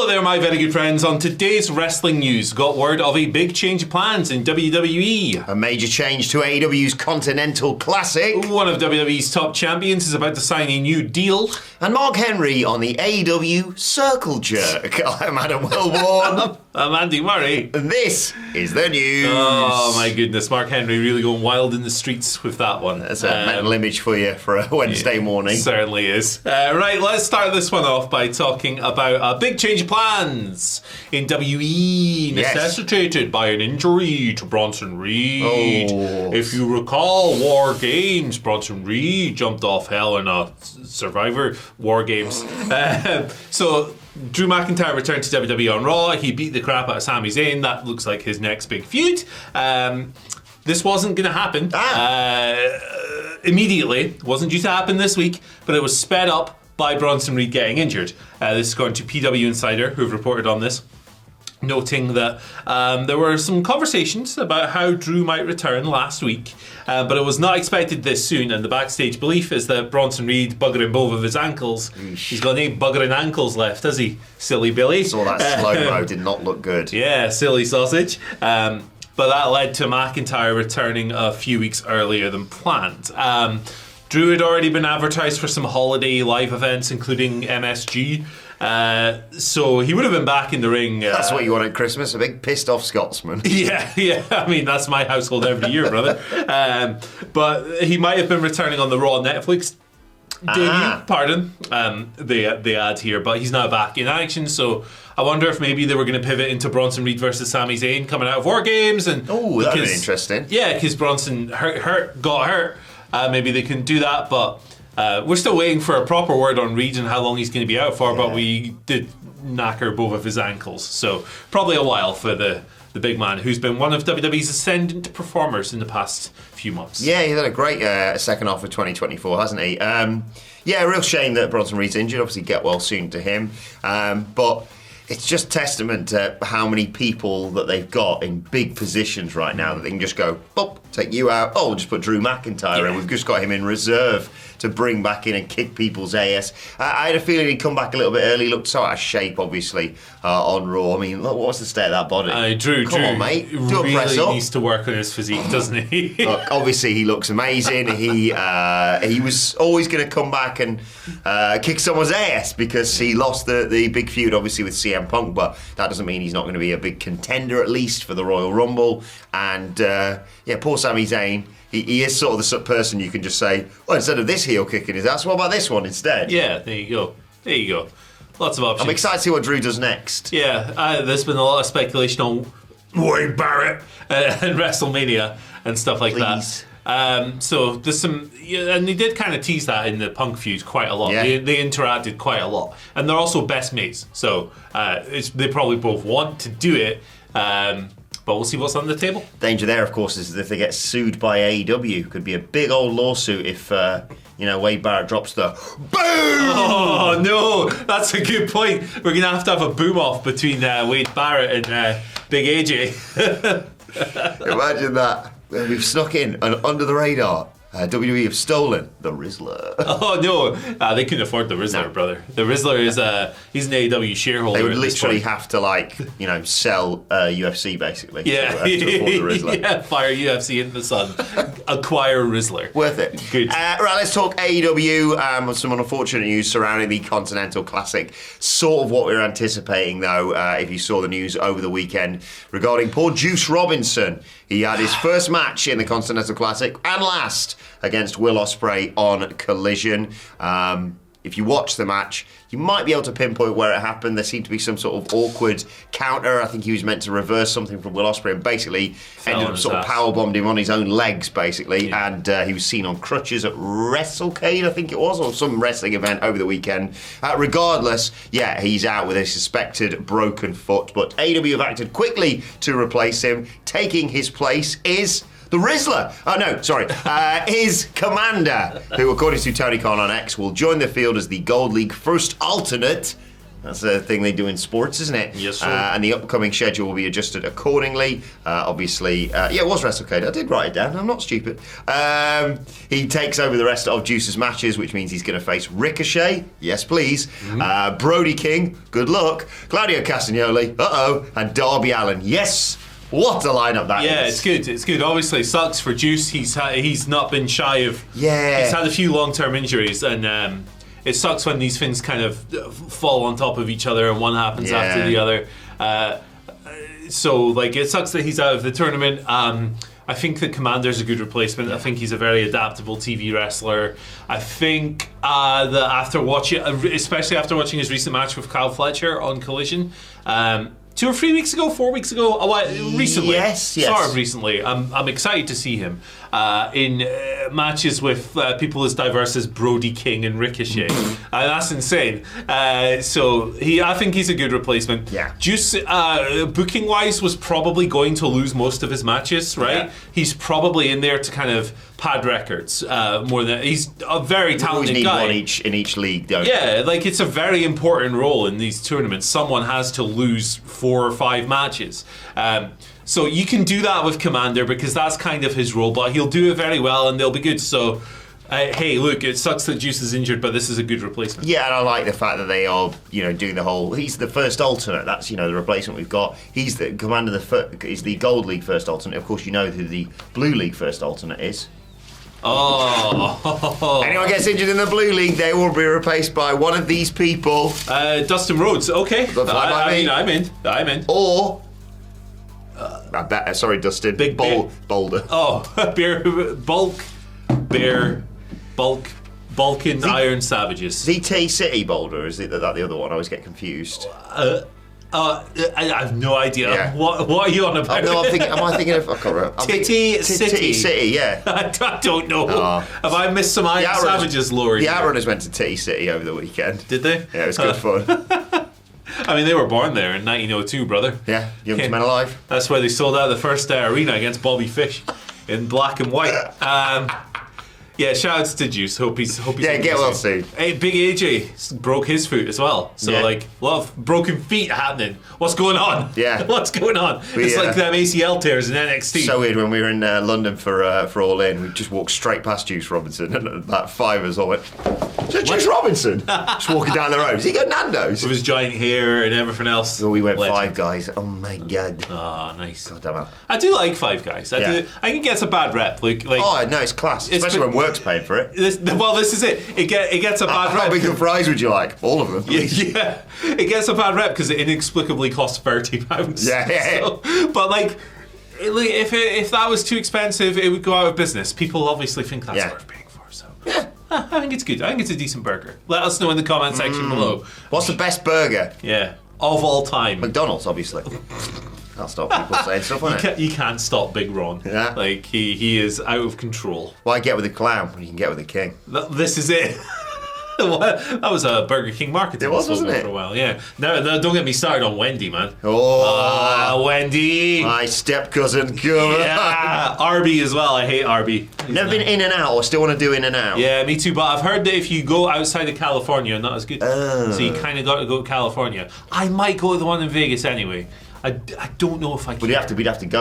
Hello there, my very good friends. On today's wrestling news, got word of a big change of plans in WWE. A major change to AEW's Continental Classic. One of WWE's top champions is about to sign a new deal. And Mark Henry on the AEW Circle Jerk. I'm Adam Wilborn. I'm Andy Murray. And this is the news. Oh my goodness, Mark Henry really going wild in the streets with that one. That's a mental image for you for a Wednesday morning. Certainly is. Right, let's start this one off by talking about a big change of plans in WWE, necessitated by an injury to Bronson Reed. Oh. If you recall, War Games, Bronson Reed jumped off Hell in a Survivor War Games. So Drew McIntyre returned to WWE on Raw. He beat the crap out of Sami Zayn. That looks like his next big feud. This wasn't going to happen immediately. It wasn't due to happen this week, but it was sped up by Bronson Reed getting injured. This is going to PW Insider, who've reported on this, noting that there were some conversations about how Drew might return last week, but it was not expected this soon, and the backstage belief is that Bronson Reed buggering both of his ankles. He's got 8 buggering ankles left, has he? Silly Billy. Saw that slow-mo, did not look good. Yeah, silly sausage. But that led to McIntyre returning a few weeks earlier than planned. Drew had already been advertised for some holiday live events, including MSG. So he would have been back in the ring. That's what you want at Christmas, a big pissed off Scotsman. Yeah. I mean, that's my household every year, brother. But he might have been returning on the Raw Netflix debut. Pardon. The ad here, but he's now back in action. So I wonder if maybe they were going to pivot into Bronson Reed versus Sami Zayn coming out of War Games. And oh, that'd be interesting. Yeah, because Bronson got hurt. Maybe they can do that, but we're still waiting for a proper word on Reed and how long he's going to be out for, but we did knacker both of his ankles. So probably a while for the big man, who's been one of WWE's ascendant performers in the past few months. Yeah, he's had a great second half of 2024, hasn't he? Yeah, real shame that Bronson Reed's injured. Obviously, get well soon to him. But it's just testament to how many people that they've got in big positions right now that they can just go, boop, take you out. Oh, we'll just put Drew McIntyre in. We've just got him in reserve to bring back in and kick people's ass. I had a feeling he'd come back a little bit early. He looked so out of shape, obviously, on Raw. I mean, look, what's the state of that body? Drew, come on, mate. Do a press up. Needs to work on his physique, doesn't he? Look, obviously, he looks amazing. He was always going to come back and kick someone's ass because he lost the big feud, obviously, with CM Punk, but that doesn't mean he's not going to be a big contender, at least, for the Royal Rumble. And, poor Sami Zayn. He is sort of the person you can just say, well, instead of this heel kicking his ass, what about this one instead? Yeah, there you go. Lots of options. I'm excited to see what Drew does next. Yeah, there's been a lot of speculation on Wade Barrett and WrestleMania and stuff like that. So there's some, and they did kind of tease that in the Punk feud quite a lot. Yeah. They interacted quite a lot, and they're also best mates. So they probably both want to do it. But we'll see what's on the table. Danger there, of course, is that if they get sued by AEW, could be a big old lawsuit if Wade Barrett drops the boom. Oh no, that's a good point. We're gonna have a boom off between Wade Barrett and Big AJ. Imagine that. We've snuck in and under the radar. WWE have stolen the Rizzler. Oh no, they couldn't afford the Rizzler, brother. The Rizzler is he's an AEW shareholder. They would literally have to sell UFC basically. Yeah, to afford the Rizzler. Yeah, fire UFC into the sun, acquire Rizzler. Worth it. Good. Right, let's talk AEW. Some unfortunate news surrounding the Continental Classic. Sort of what we were anticipating, though. If you saw the news over the weekend regarding poor Juice Robinson. He had his first match in the Continental Classic and last against Will Ospreay on Collision. If you watch the match, you might be able to pinpoint where it happened. There seemed to be some sort of awkward counter. I think he was meant to reverse something from Will Ospreay and basically ended up sort of powerbombed him on his own legs, basically. Yeah. And he was seen on crutches at WrestleCade, I think it was, or some wrestling event over the weekend. Regardless, he's out with a suspected broken foot. But AEW have acted quickly to replace him. Taking his place is the Rizzler. Is Commander, who, according to Tony Khan on X, will join the field as the Gold League first alternate That's the thing they do in sports, isn't it? Yes, sir. And the upcoming schedule will be adjusted accordingly. Obviously, it was WrestleCade. I did write it down. I'm not stupid. He takes over the rest of Juice's matches, which means he's going to face Ricochet. Yes, please. Brody King. Good luck. Claudio Castagnoli. And Darby Allin. Yes. What a lineup that is. Yeah, it's good. It's good. Obviously, it sucks for Juice. He's not been shy of... Yeah. He's had a few long-term injuries, and it sucks when these things kind of fall on top of each other and one happens after the other. So, it sucks that he's out of the tournament. I think that Commander's a good replacement. I think he's a very adaptable TV wrestler. I think that after watching, especially after watching his recent match with Kyle Fletcher on Collision, 2 or 3 weeks ago, 4 weeks ago, recently. Yes. Sort of recently. I'm excited to see him in matches with people as diverse as Brody King and Ricochet. That's insane. I think he's a good replacement. Yeah. Juice, booking wise, was probably going to lose most of his matches, right? Yeah. He's probably in there to kind of pad records more than he's a very talented guy. One in each league, don't you? Yeah, it's a very important role in these tournaments. Someone has to lose 4 or 5 matches. So you can do that with Commander because that's kind of his role, but he'll do it very well and they'll be good. So, hey, look, it sucks that Juice is injured, but this is a good replacement. Yeah, and I like the fact that they are, doing the whole. He's the first alternate. That's the replacement we've got. He's the Commander. Is the Gold League first alternate. Of course, you know who the Blue League first alternate is. Oh. Anyone gets injured in the Blue League, they will be replaced by one of these people. Dustin Rhodes. Okay. I'm in. Or. Sorry, Dustin. Big Boulder. Oh, Balkan Iron Savages. ZT City Boulder, or is it that the other one? I always get confused. I have no idea. Yeah. What are you on about? No, am I thinking of... I can't remember. Titty City. Titty City, yeah. I don't know. Have I missed some Iron Savages lore? The Outrunners went to Titty City over the weekend. Did they? Yeah, it was good fun. I mean, they were born there in 1902, brother. Yeah, youngest men alive. That's where they sold out the first arena against Bobby Fish in black and white. Yeah, shout outs to Juice. Hope he's get well soon. Hey, Big AJ broke his foot as well. So a lot of broken feet happening. What's going on? Yeah. What's going on? It's like them ACL tears in NXT. So weird when we were in London for All In. We just walked straight past Juice Robinson and that fivers all went. So Juice Robinson just walking down the road. Has he got Nando's? With his giant hair and everything else. So we went Five Guys. Oh my god. Oh, nice. God damn it. I do like Five Guys. I think it gets a bad rep. Like oh no, it's class. Especially when work's paying for it. This is it. It gets a bad rep. How big of fries would you like? All of them. Yeah. It gets a bad rep because it inexplicably costs £30. Yeah. So, but if that was too expensive, it would go out of business. People obviously think that's worth paying for. So I think it's good. I think it's a decent burger. Let us know in the comment section below. What's the best burger? Yeah, of all time. McDonald's, obviously. Can't stop people saying stuff, innit? You can't stop Big Ron. Yeah. He is out of control. Why get with a clown when you can get with a king? This is it. That was a Burger King marketing wasn't it? for a while, yeah. No, don't get me started on Wendy, man. Oh, Wendy. My step cousin. Yeah, Arby as well. I hate Arby. Never been In and Out, or still want to do In and Out. Yeah, me too. But I've heard that if you go outside of California, not as good. So you kind of got to go to California. I might go to the one in Vegas anyway. I don't know if I can. We'd have to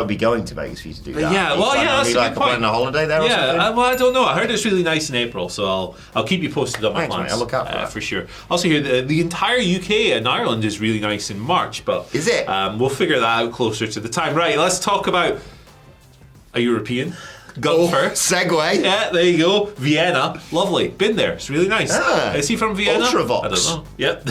be going to Vegas for you to do that. Yeah, that's a good point. Planning a holiday there or something? I don't know. I heard it's really nice in April, so I'll keep you posted on my plans. Mate, I'll look out for that. For sure. Also hear the entire UK and Ireland is really nice in March, but is it? We'll figure that out closer to the time. Right, let's talk about a European. First. Segue. Yeah, there you go. Vienna. Lovely. Been there. It's really nice. Is he from Vienna? Ultravox. I don't know. Yep.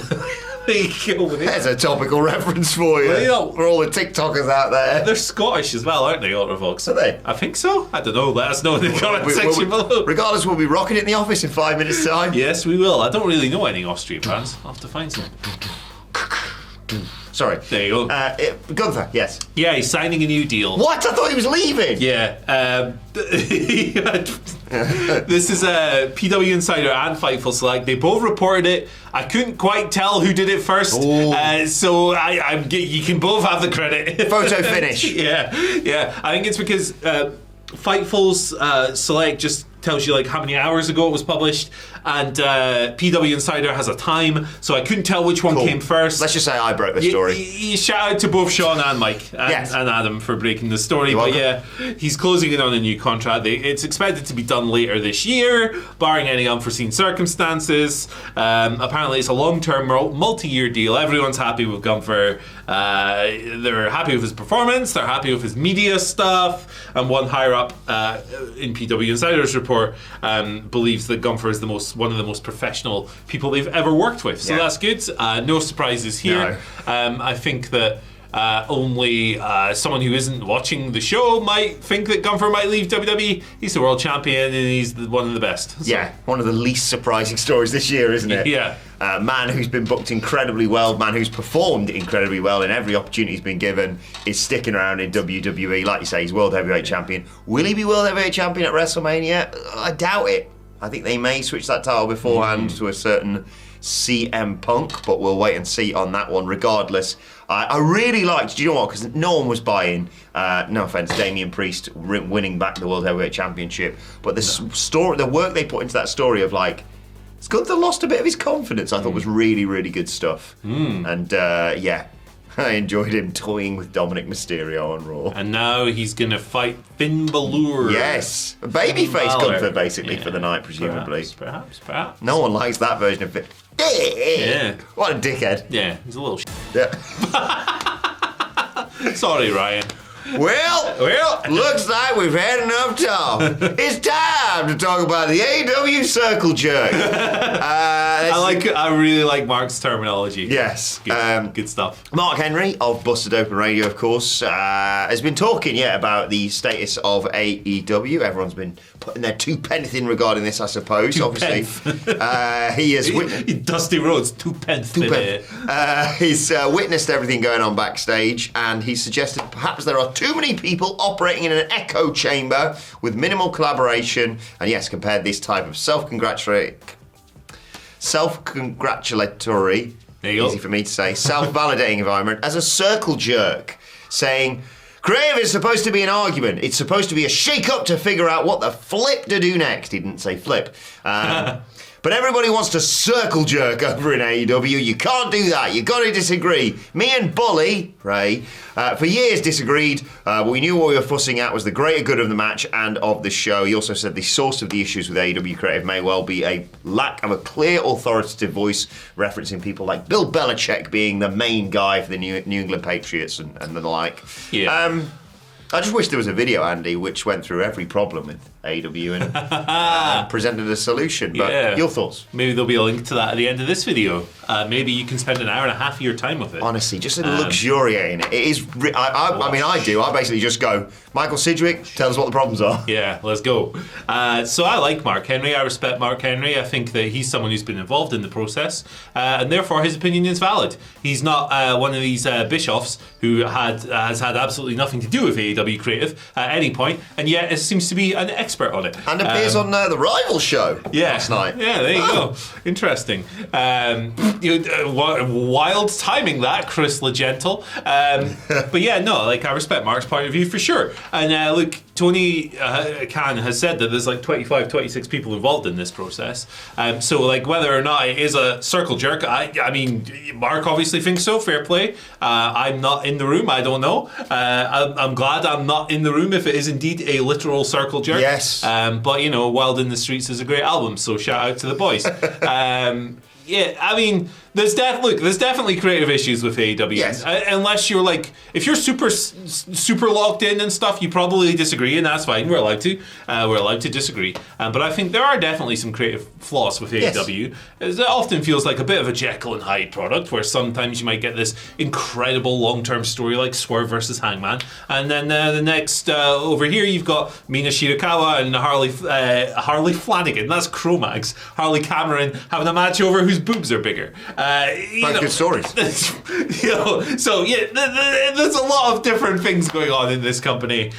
There you go. There's a topical reference for you. For all the TikTokers out there. They're Scottish as well, aren't they, Ultravox? Are they? I think so. I don't know. Let us know in the comment section below. Regardless, we'll be rocking it in the office in 5 minutes' time. Yes, we will. I don't really know any Austrian bands. I'll have to find some. Sorry. There you go. Gunther, yes. Yeah, he's signing a new deal. What? I thought he was leaving. Yeah. This is PW Insider and Fightful Select. They both reported it. I couldn't quite tell who did it first. So you can both have the credit. Photo finish. Yeah. I think it's because Fightful's Select just tells you like how many hours ago it was published, and PW Insider has a time, so I couldn't tell which one came first. Let's just say I broke the story. You shout out to both Sean and Mike and Adam for breaking the story. But yeah, he's closing in on a new contract. It's expected to be done later this year, barring any unforeseen circumstances. Apparently, it's a long-term, multi-year deal. Everyone's happy with Gunther. They're happy with his performance. They're happy with his media stuff. And one higher up in PW Insider's report believes that Gunther is one of the most professional people they've ever worked with. So that's good. No surprises here. No. I think that only someone who isn't watching the show might think that Gunther might leave WWE. He's the world champion and he's one of the best. So. Yeah, one of the least surprising stories this year, isn't it? Yeah. Man who's been booked incredibly well, man who's performed incredibly well in every opportunity he's been given, is sticking around in WWE. Like you say, he's World Heavyweight Champion. Will he be World Heavyweight Champion at WrestleMania? I doubt it. I think they may switch that title beforehand to a certain CM Punk, but we'll wait and see on that one. Regardless, I really liked, do you know what, because no one was buying, no offence, Damian Priest winning back the World Heavyweight Championship, but the work they put into that story of like, Gunther lost a bit of his confidence, I thought was really, really good stuff. And yeah, I enjoyed him toying with Dominic Mysterio on Raw. And now he's going to fight Finn Balor. Yes, babyface Gunther basically for the night, presumably. Perhaps. No one likes that version of Finn. Yeah. What a dickhead. Yeah, he's a little Yeah. Sorry, Ryan. Well, looks like we've had enough talk. It's time to talk about the AEW Circle Jerk. I really like Mark's terminology. Yes. Good stuff. Mark Henry of Busted Open Radio, of course, has been talking, about the status of AEW. Everyone's been putting their two pence in regarding this, I suppose. Obviously, he has Dusty Rhodes, two pence. He's witnessed everything going on backstage, and he suggested perhaps there are too many people operating in an echo chamber with minimal collaboration, and yes, compared this type of self-congratulatory, easy for me to say, self-validating environment as a circle jerk, saying, creative is supposed to be an argument. It's supposed to be a shake-up to figure out what the flip to do next. He didn't say flip. But everybody wants to circle jerk over in AEW. You can't do that. You've got to disagree. Me and Bully, Ray, for years disagreed. But we knew what we were fussing at was the greater good of the match and of the show. He also said the source of the issues with AEW Creative may well be a lack of a clear authoritative voice, referencing people like Bill Belichick being the main guy for the New England Patriots and the like. Yeah. I just wish there was a video, Andy, which went through every problem with AEW and presented a solution. But your thoughts? Maybe there'll be a link to that at the end of this video. Maybe you can spend an hour and a half of your time with it. Honestly, just luxuriating it. It is. I mean, I do. I basically just go, Michael Sidgwick, tell us what the problems are. Yeah, let's go. So I like Mark Henry. I respect Mark Henry. I think that he's someone who's been involved in the process, and therefore his opinion is valid. He's not one of these bischoffs who has had absolutely nothing to do with AEW Creative at any point, and yet it seems to be an expert on it. And appears on the Rival show last night. Yeah, there you go. Interesting. Wild timing that, Chris LeGentle. But yeah, no, I respect Mark's point of view for sure. And look, Tony Khan has said that there's 25, 26 people involved in this process. So whether or not it is a circle jerk, I mean, Mark obviously thinks so, fair play. I'm not in the room, I don't know. I'm glad I'm not in the room if it is indeed a literal circle jerk. Yes. But Wild in the Streets is a great album, so shout out to the boys. Yeah, I mean, there's definitely creative issues with AEW. Yes. Unless you're if you're super locked in and stuff, you probably disagree, and that's fine. We're allowed to disagree. But I think there are definitely some creative flaws with AEW. Yes. It often feels like a bit of a Jekyll and Hyde product, where sometimes you might get this incredible long-term story like Swerve versus Hangman, and then the next over here you've got Mina Shirakawa and Harley Flanagan. That's Cro-Mags. Harley Cameron having a match over whose boobs are bigger. Both good stories. So yeah, there's a lot of different things going on in this company.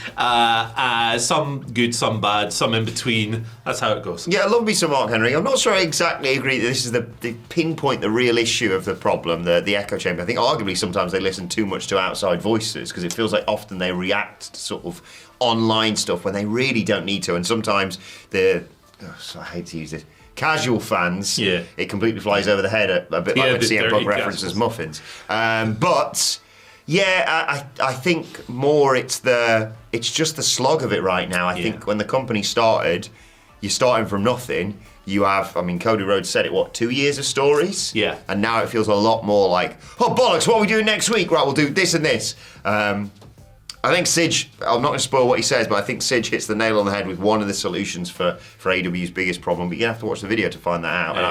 Some good, some bad, some in between. That's how it goes. Yeah, I love me some Mark Henry. I'm not sure I exactly agree that this is the pinpoint, the real issue of the problem, the echo chamber. I think arguably sometimes they listen too much to outside voices because it feels like often they react to sort of online stuff when they really don't need to. And sometimes I hate to use this, casual fans, Yeah. it completely flies over the head, a bit like when the CM Punk dirty references casuals. muffins. But yeah, I think more it's just the slog of it right now. I think when the company started, you're starting from nothing. You have, I mean, Cody Rhodes said it, 2 years of stories? Yeah. And now it feels a lot more like, oh, bollocks, what are we doing next week? Right, we'll do this and this. I think Sidge, I'm not going to spoil what he says, but I think Sidge hits the nail on the head with one of the solutions for AEW's biggest problem. But you have to watch the video to find that out. And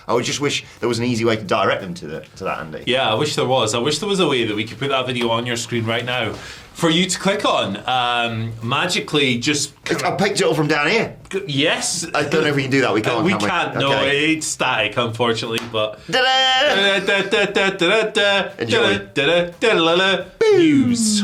I would just wish there was an easy way to direct them to that, Andy. Yeah, I wish there was. I wish there was a way that we could put that video on your screen right now for you to click on. Magically, just... I picked it up from down here. Yes. I don't know if we can do that. We can't. We can can't. No, Okay. it's static, unfortunately. But Ta-da! news.